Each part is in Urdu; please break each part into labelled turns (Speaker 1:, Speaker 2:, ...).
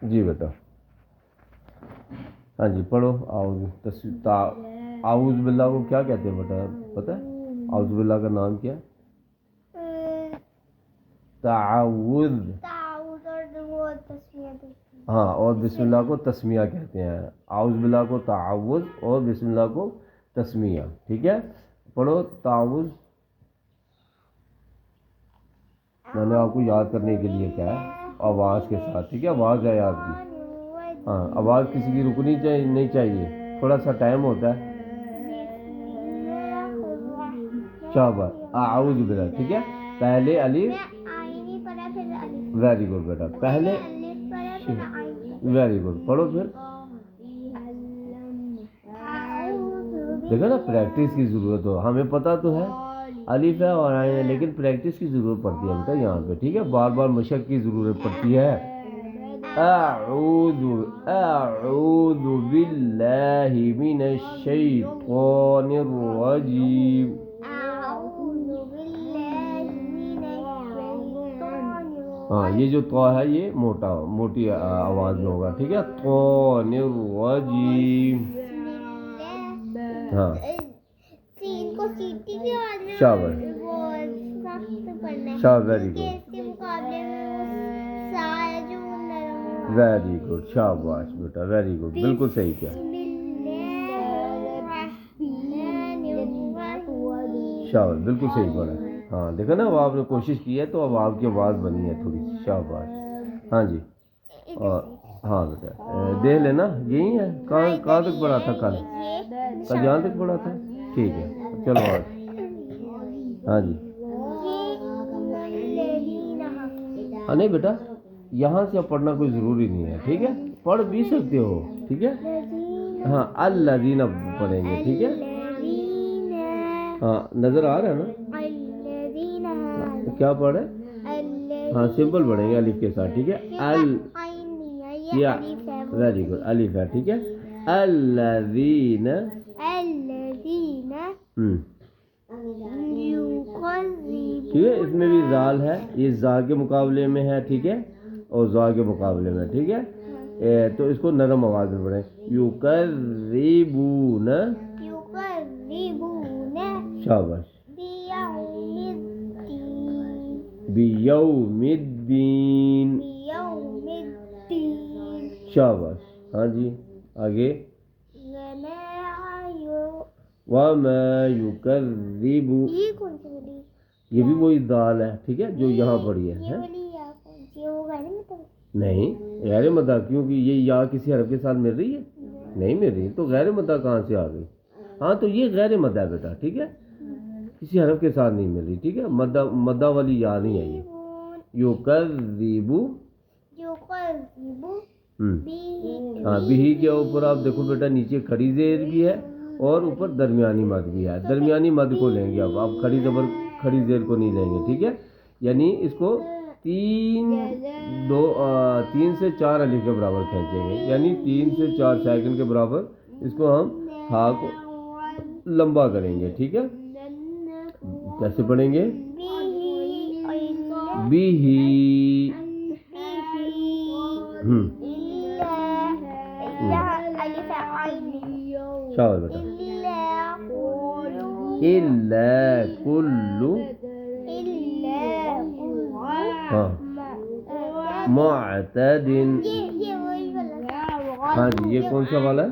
Speaker 1: جی بیٹا ہاں جی پڑھو اعوذ باللہ کو کیا کہتے ہیں بیٹا پتہ ہے؟ اعوذ باللہ کا نام کیا ہے؟ تعوذ. ہاں اور بسم اللہ کو تسمیہ کہتے ہیں. اعوذ باللہ کو تعوذ اور بسم اللہ کو تسمیہ. ٹھیک ہے پڑھو تعوذ. میں نے آپ کو یاد کرنے کے لیے کہا ہے آواز کے ساتھ. ٹھیک ہے آواز ہے آپ کی. ہاں آواز کسی کی رکنی نہیں چاہیے. تھوڑا سا ٹائم ہوتا ہے. شاباش اعوذ باللہ. ٹھیک ہے پہلے الف. ویری گڈ بیٹا پہلے ویری گڈ پڑھو پھر. دیکھو نا پریکٹس کی ضرورت ہو. ہمیں پتہ تو ہے الف ہے اور عین ہے لیکن پریکٹس کی ضرورت پڑتی ہے بیٹا یہاں پہ. ٹھیک ہے بار بار مشق کی ضرورت پڑتی ہے. اعوذ باللہ من الشیطان الرجیم. ہاں یہ جو تو ہے یہ موٹی آواز میں ہوگا. ٹھیک ہے طان الرجیم. ہاں شاباش ویری گڈ ویری گڈ شاباش بیٹا ویری گڈ بالکل صحیح کیا. شاباش بالکل صحیح پڑھا. ہاں دیکھا نا اب آپ نے کوشش کی ہے تو اب آپ کی آواز بنی ہے تھوڑی. شاباش. ہاں جی اور ہاں بیٹا دیکھ لینا یہی ہے. کہاں تک پڑھا تھا کل جہاں تک پڑھا تھا. ٹھیک ہے چلو آج. ہاں جی ہاں نہیں بیٹا یہاں سے اب پڑھنا کوئی ضروری نہیں ہے. ٹھیک ہے پڑھ بھی سکتے ہو. ٹھیک ہے ہاں الذین پڑھیں گے. ٹھیک ہے ہاں نظر آ رہا ہے نا کیا پڑھے. ہاں سمپل پڑھیں گے الف کے ساتھ. ٹھیک ہے ویری گڈ الف ہے. ٹھیک ہے الذین ٹھیک ہے اس میں بھی زال ہے. یہ زا کے مقابلے میں ہے. ٹھیک ہے اور زا کے مقابلے میں. ٹھیک ہے تو اس کو نرم آواز میں پڑھیں. یکذبون. شاباش بیوم الدین. شاباش. ہاں جی آگے. وما یکذب. یہ بھی وہی دال ہے. ٹھیک ہے جو یہاں پڑھی ہے. نہیں غیر مدہ کیونکہ یہ یا کسی حرف کے ساتھ مل رہی ہے نہیں مل رہی تو غیر مدہ کہاں سے آ گئی. ہاں تو یہ غیر مدہ ہے بیٹا. ٹھیک ہے کسی حرف کے ساتھ نہیں مل رہی. ٹھیک ہے مدہ والی یا نہیں ہے یہ. یکذب ہاں بھی کے اوپر آپ دیکھو بیٹا نیچے کھڑی زیر بھی ہے اور اوپر درمیانی مد بھی ہے. درمیانی مد کو لیں گے اب آپ کھڑی زبر کھڑی زیر کو نہیں لیں گے. ٹھیک ہے یعنی اس کو تین سے چار الف کے برابر کھینچیں گے یعنی 3 سے 4 سیکنڈ کے برابر اس کو ہم ہا کو لمبا کریں گے. ٹھیک ہے کیسے پڑھیں گے. بھی شاور بیٹا الا کلو. ہاں معتدن. ہاں جی یہ کون سا والا ہے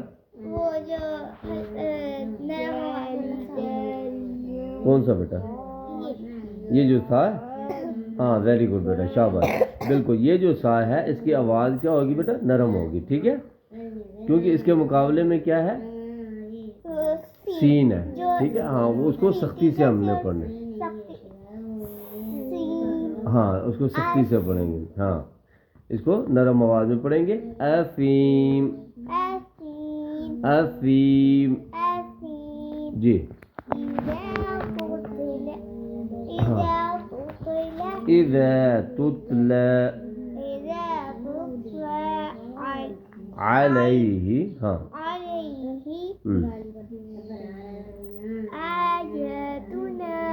Speaker 1: کون سا بیٹا یہ جو سا ہے. ہاں ویری گڈ بیٹا شاباش بالکل. یہ جو سا ہے اس کی آواز کیا ہوگی بیٹا نرم ہوگی. ٹھیک ہے کیونکہ اس کے مقابلے میں کیا ہے سین ہے. ٹھیک ہے ہاں وہ اس کو سختی سے ہم نے پڑھنے. ہاں اس کو سختی سے پڑھیں گے. ہاں اس کو نرم آواز میں پڑھیں گے. افیم افیم جی ہاں اذا تتلى علیہ. ہاں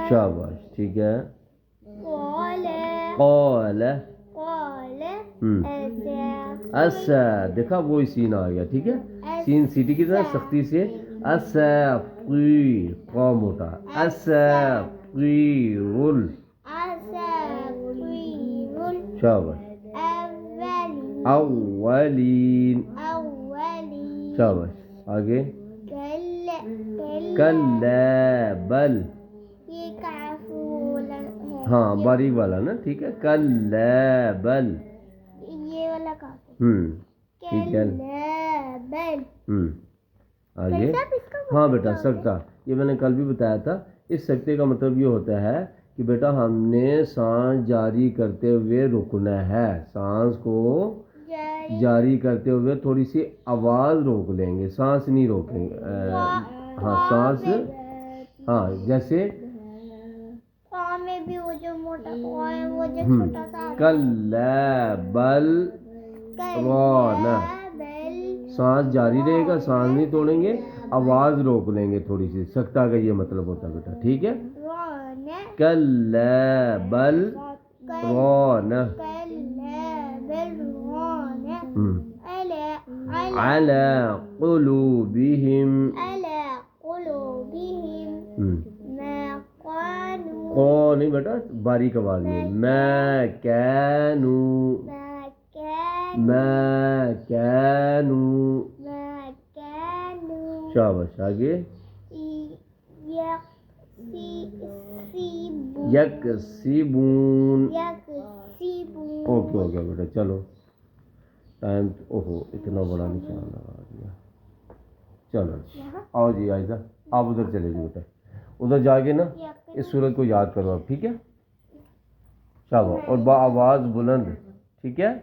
Speaker 1: شاباش ٹھیک ہے. قال ایسا دیکھا وہی سین آ گیا. ٹھیک ہے, سین سیٹی کی طرح سختی سے. اسافقی قا موٹا. اسافقیرل. شاباش. اولین. شاباش. آگے. کلا بل.
Speaker 2: یہ کاف والا ہے.
Speaker 1: ہاں باریک والا نا. ٹھیک ہے, کلا بل.
Speaker 2: یہ والا کاف.
Speaker 1: ٹھیک ہے.
Speaker 2: بل.
Speaker 1: آگے. ہاں بیٹا سکتا, یہ میں نے کل بھی بتایا تھا. اس سکتے کا مطلب یہ ہوتا ہے کہ بیٹا ہم نے سانس جاری کرتے ہوئے رکنا ہے. سانس کو جاری کرتے ہوئے تھوڑی سی آواز روک لیں گے, سانس نہیں روکیں گے. ہاں سانس, ہاں جیسے
Speaker 2: میں بھی وہ جو موٹا ہے وہ جو چھوٹا سا.
Speaker 1: کلا بل رانا. سانس جاری رہے گا, سانس نہیں توڑیں گے, آواز روک لیں گے تھوڑی سی. سکتا کا یہ مطلب ہوتا ہے بیٹا. ٹھیک ہے, کلا بل رانا. علی قلوبہم. نہیں بیٹا باریک آواز میں. ما کانوا. شاباش. آگے. یکسبون. اوکے ہو گیا بیٹا. چلو ٹائم. اوہو اتنا بڑا نشان لگا دیا. چلو آؤ جی عائزہ, آپ ادھر چلے جی بیٹا. ادھر جا کے نا اس سورت کو یاد کرو آپ. ٹھیک ہے, شاباش. اور با آواز بلند. ٹھیک ہے.